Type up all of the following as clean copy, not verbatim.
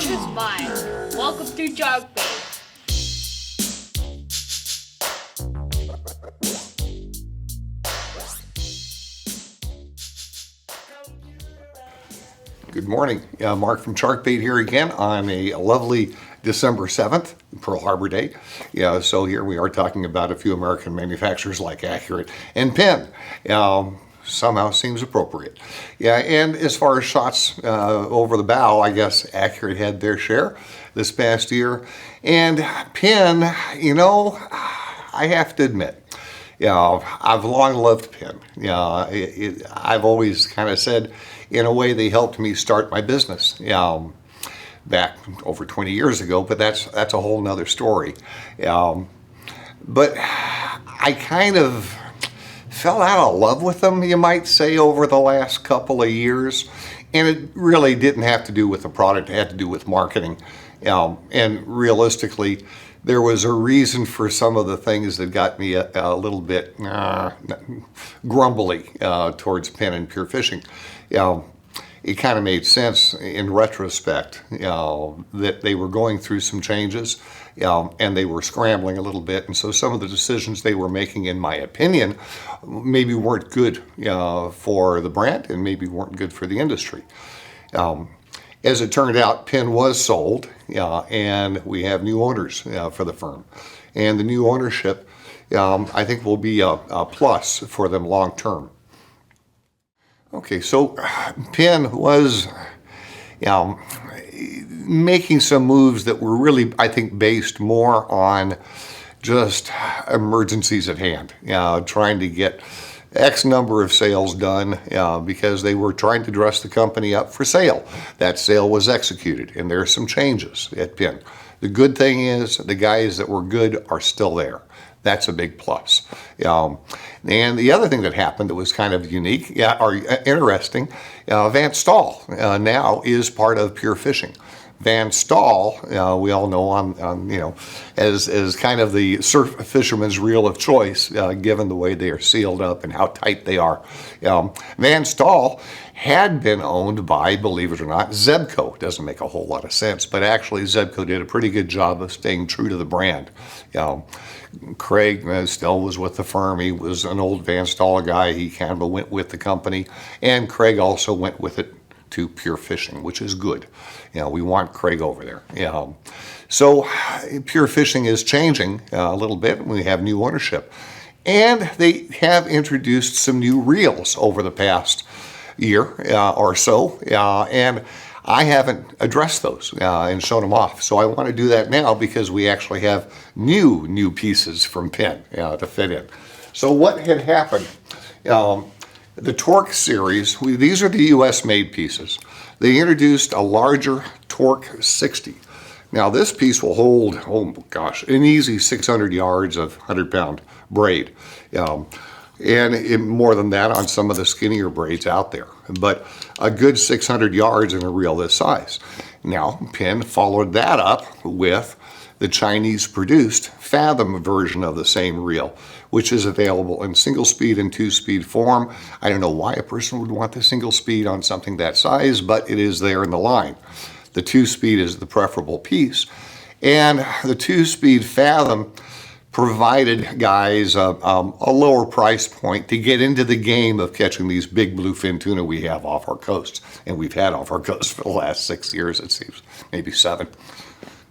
is mine. Welcome to Shark Bait. Good morning. Mark from Sharkbait here again on a lovely December 7th, Pearl Harbor Day. So here we are talking about a few American manufacturers like Accurate and Penn. Somehow seems appropriate. And as far as shots over the bow, I guess Accurate had their share this past year. And Penn, I have to admit, I've long loved Penn. I've always kind of said, in a way, they helped me start my business back over 20 years ago, but that's a whole nother story. But I kind of fell out of love with them, you might say, over the last couple of years. And it really didn't have to do with the product, it had to do with marketing. And realistically, there was a reason for some of the things that got me a little bit grumbly towards Penn and Pure Fishing. It kind of made sense in retrospect that they were going through some changes and they were scrambling a little bit. And so some of the decisions they were making, in my opinion, maybe weren't good for the brand and maybe weren't good for the industry. As it turned out, Penn was sold, and we have new owners for the firm. And the new ownership, I think, will be a plus for them long term. Okay, so Penn was making some moves that were really, I think, based more on just emergencies at hand, trying to get X number of sales done because they were trying to dress the company up for sale. That sale was executed, and there are some changes at Penn. The good thing is the guys that were good are still there. That's a big plus. And the other thing that happened that was kind of unique or interesting, Van Staal now is part of Pure Fishing. Van Staal, we all know as kind of the surf fisherman's reel of choice, given the way they are sealed up and how tight they are. Van Staal had been owned by, believe it or not, Zebco. Doesn't make a whole lot of sense, but actually Zebco did a pretty good job of staying true to the brand. Craig still was with the firm. He was an old Van Staal guy. He kind of went with the company, and Craig also went with it to Pure Fishing, which is good. We want Craig over there. So Pure Fishing is changing a little bit. We have new ownership, and they have introduced some new reels over the past year or so, and I haven't addressed those and shown them off. So I want to do that now because we actually have new pieces from Penn to fit in. So what had happened? The Torque series, these are the US made pieces. They introduced a larger Torque 60. Now this piece will hold, an easy 600 yards of 100-pound braid. And more than that on some of the skinnier braids out there. But a good 600 yards in a reel this size. Now, Penn followed that up with the Chinese-produced Fathom version of the same reel, which is available in single speed and two-speed form. I don't know why a person would want the single speed on something that size, but it is there in the line. The two-speed is the preferable piece. And the two-speed Fathom provided guys a lower price point to get into the game of catching these big bluefin tuna we have off our coast. And we've had off our coast for the last 6 years, it seems, maybe 7.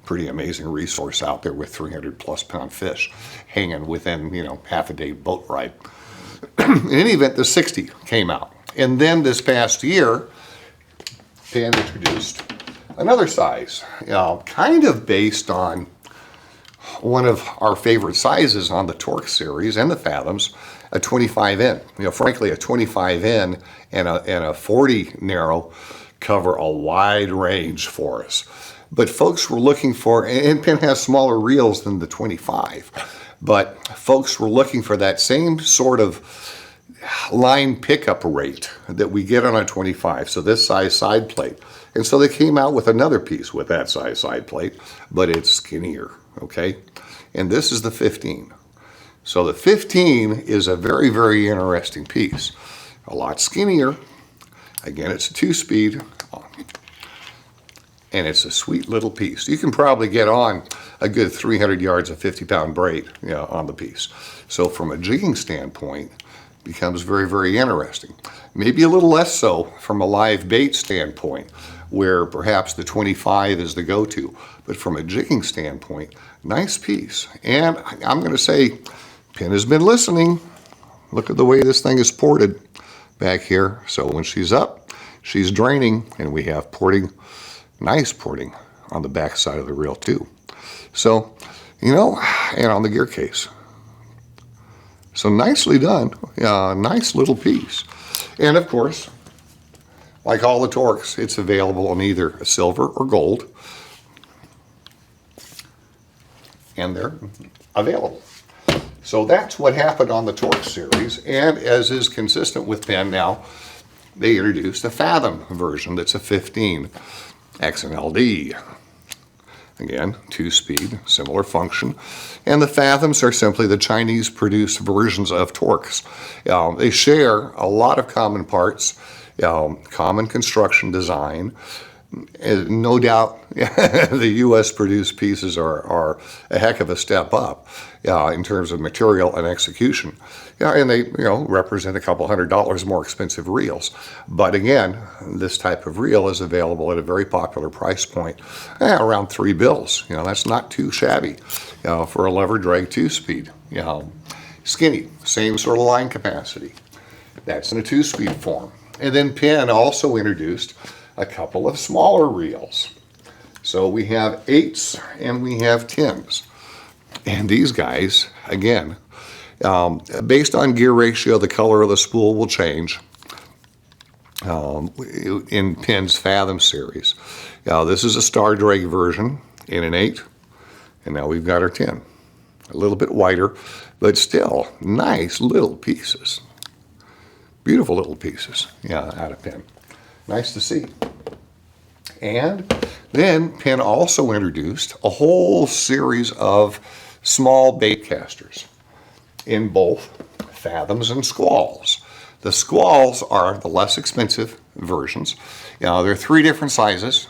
Pretty amazing resource out there with 300+ pound fish hanging within, half a day boat ride. In any event, the 60 came out. And then this past year, Penn introduced another size, kind of based on one of our favorite sizes on the Torque series and the Fathoms, a 25N. Frankly, a 25N and a 40 narrow cover a wide range for us. But folks were looking for, and Penn has smaller reels than the 25, but folks were looking for that same sort of line pickup rate that we get on a 25, so this size side plate. And so they came out with another piece with that size side plate, but it's skinnier, okay? And this is the 15. So the 15 is a very, very interesting piece. A lot skinnier. Again, it's a two-speed. and it's a sweet little piece. You can probably get on a good 300 yards of 50-pound braid, on the piece. So from a jigging standpoint, it becomes very, very interesting. Maybe a little less so from a live bait standpoint, where perhaps the 25 is the go-to. But from a jigging standpoint, nice piece. And I'm going to say, Penn has been listening. Look at the way this thing is ported back here. So when she's up, she's draining, and we have porting, nice porting on the back side of the reel too. So, and on the gear case. So nicely done. Nice little piece. And of course, like all the Torques, it's available in either a silver or gold. And they're available. So that's what happened on the Torque series. And as is consistent with Penn now, they introduced a Fathom version that's a 15 XNLD. Again, 2-speed, similar function. And the Fathoms are simply the Chinese-produced versions of Torques. They share a lot of common parts, common construction design. No doubt the U.S.-produced pieces are a heck of a step up in terms of material and execution. And they represent a couple $100 more expensive reels. But again, this type of reel is available at a very popular price point, around $3. That's not too shabby for a lever drag 2-speed. Skinny, same sort of line capacity. That's in a 2-speed form. And then Penn also introduced a couple of smaller reels. So we have 8s and we have 10s. And these guys, again, based on gear ratio, the color of the spool will change in Penn's Fathom series. This is a star drag version in an 8, and now we've got our 10. A little bit wider, but still nice little pieces. Beautiful little pieces, out of Penn. Nice to see. And then Penn also introduced a whole series of small bait casters in both Fathoms and Squalls. The Squalls are the less expensive versions. There are 3 different sizes.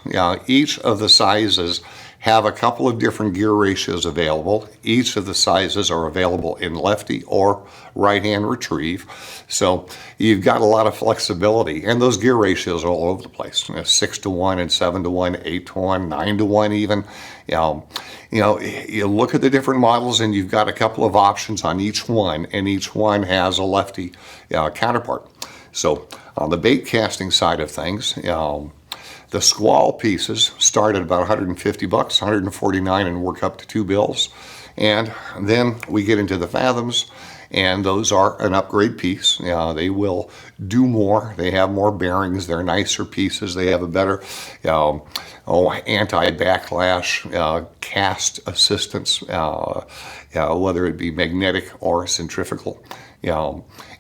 Each of the sizes have a couple of different gear ratios available. Each of the sizes are available in lefty or right-hand retrieve. So you've got a lot of flexibility, and those gear ratios are all over the place. 6-to-1 and 7-to-1, 8-to-1, 9-to-1 even. You look at the different models, and you've got a couple of options on each one, and each one has a lefty counterpart. So on the bait casting side of things, the Squall pieces start at about $150, $149, and work up to $2. And then we get into the Fathoms, and those are an upgrade piece. They will do more. They have more bearings. They're nicer pieces. They have a better anti-backlash cast assistance, whether it be magnetic or centrifugal.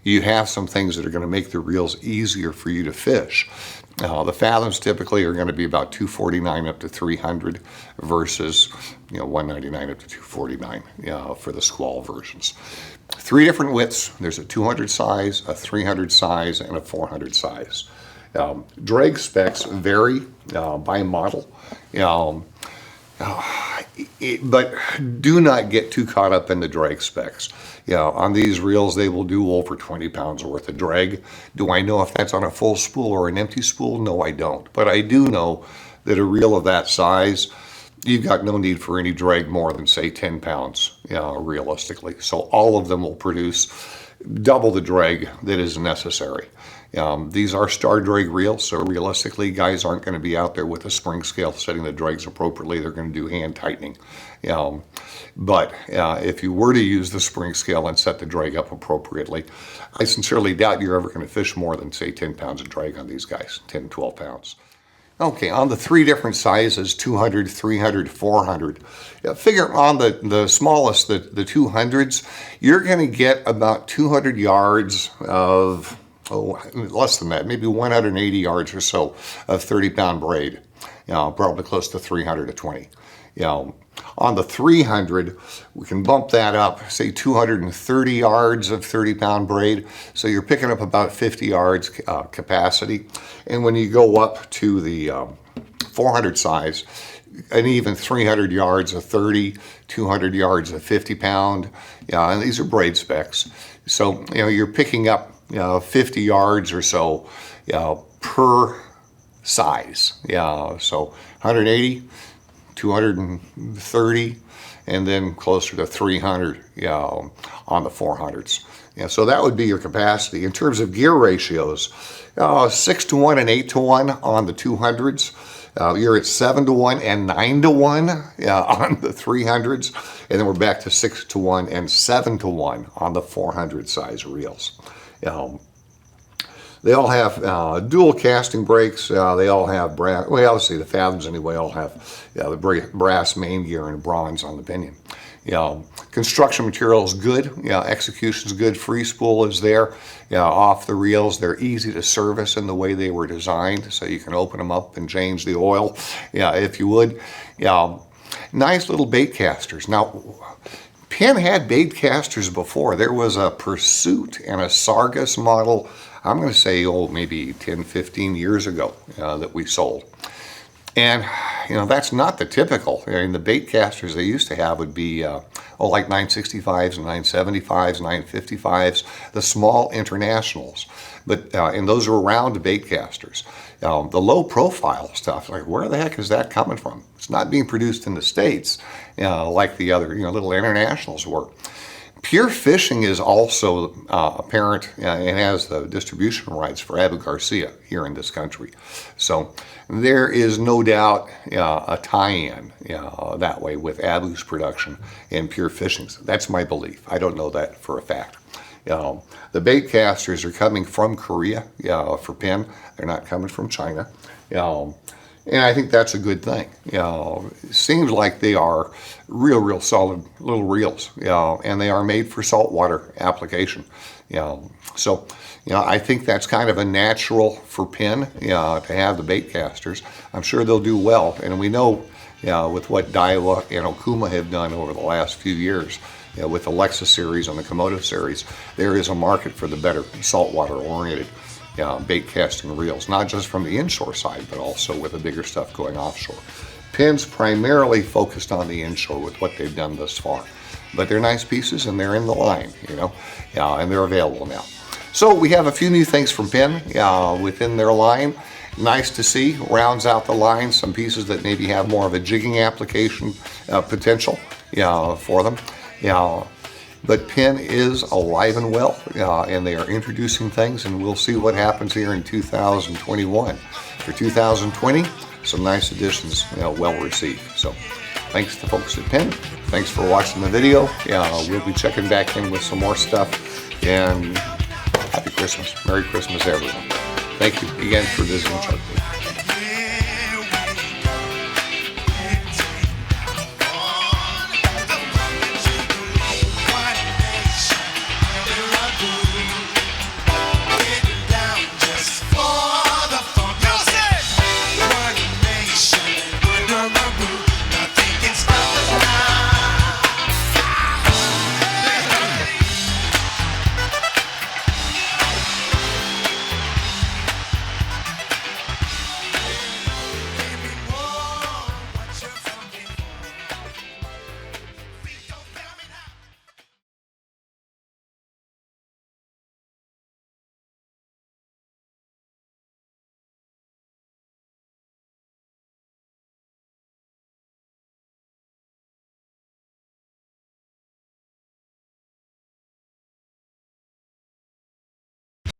You have some things that are going to make the reels easier for you to fish. The Fathoms typically are going to be about $249 up to $300 versus $199 up to $249 for the Squall versions. 3 different widths. There's a 200 size, a 300 size, and a 400 size. Drag specs vary by model. But do not get too caught up in the drag specs. On these reels, they will do over 20 pounds worth of drag. Do I know if that's on a full spool or an empty spool? No, I don't. But I do know that a reel of that size, you've got no need for any drag more than, say, 10 pounds, realistically. So all of them will produce double the drag that is necessary. These are star drag reels, so realistically, guys aren't going to be out there with a spring scale setting the drags appropriately. They're going to do hand tightening. But if you were to use the spring scale and set the drag up appropriately, I sincerely doubt you're ever going to fish more than, say, 10 pounds of drag on these guys, 10, 12 pounds. Okay, on the 3 different sizes, 200, 300, 400, figure on the smallest, the 200s, you're going to get about 200 yards of, less than that, maybe 180 yards or so of 30-pound braid, probably close to 300 to 20. On the 300, we can bump that up, say 230 yards of 30-pound braid. So you're picking up about 50 yards capacity. And when you go up to the 400 size, and even 300 yards of 30, 200 yards of 50 pound. And these are braid specs. So, you're picking up, 50 yards or so, per size. So 180, 230, and then closer to 300, on the 400s. So that would be your capacity. In terms of gear ratios, 6-to-1 and 8-to-1 on the 200s. You're at 7-to-1 and 9-to-1 on the 300s, and then we're back to 6-to-1 and 7-to-1 on the 400 size reels. They all have dual casting brakes. They all have brass. Well, obviously the Fathoms anyway all have the brass main gear and bronze on the pinion. Construction material is good. Execution is good. Free spool is there. Off the reels, they're easy to service in the way they were designed, so you can open them up and change the oil, if you would. Nice little bait casters. Now, Penn had bait casters before. There was a Pursuit and a Sargus model, I'm going to say, maybe 10, 15 years ago, that we sold. And, that's not the typical. The bait casters they used to have would be, like 965s and 975s, 955s, the small internationals. But, and those are round bait casters. The low profile stuff, like where the heck is that coming from? It's not being produced in the States, like the other, little internationals were. Pure Fishing is also apparent and has the distribution rights for Abu Garcia here in this country. So there is no doubt a tie-in that way with Abu's production and Pure Fishing's. That's my belief. I don't know that for a fact. The bait casters are coming from Korea for Penn. They're not coming from China. And I think that's a good thing. It seems like they are real solid little reels, and they are made for saltwater application. So, I think that's kind of a natural for Penn, to have the bait casters. I'm sure they'll do well, and we know, with what Daiwa and Okuma have done over the last few years, with the Lexus series and the Komodo series, there is a market for the better saltwater-oriented bait casting reels, not just from the inshore side, but also with the bigger stuff going offshore. Penn's primarily focused on the inshore with what they've done thus far, but they're nice pieces and they're in the line, and they're available now. So we have a few new things from Penn within their line. Nice to see. Rounds out the line, some pieces that maybe have more of a jigging application potential for them. But Penn is alive and well, and they are introducing things, and we'll see what happens here in 2021. For 2020, some nice additions, well received. So thanks to folks at Penn. Thanks for watching the video. We'll be checking back in with some more stuff, and happy Christmas. Merry Christmas, everyone. Thank you again for visiting Shark Week.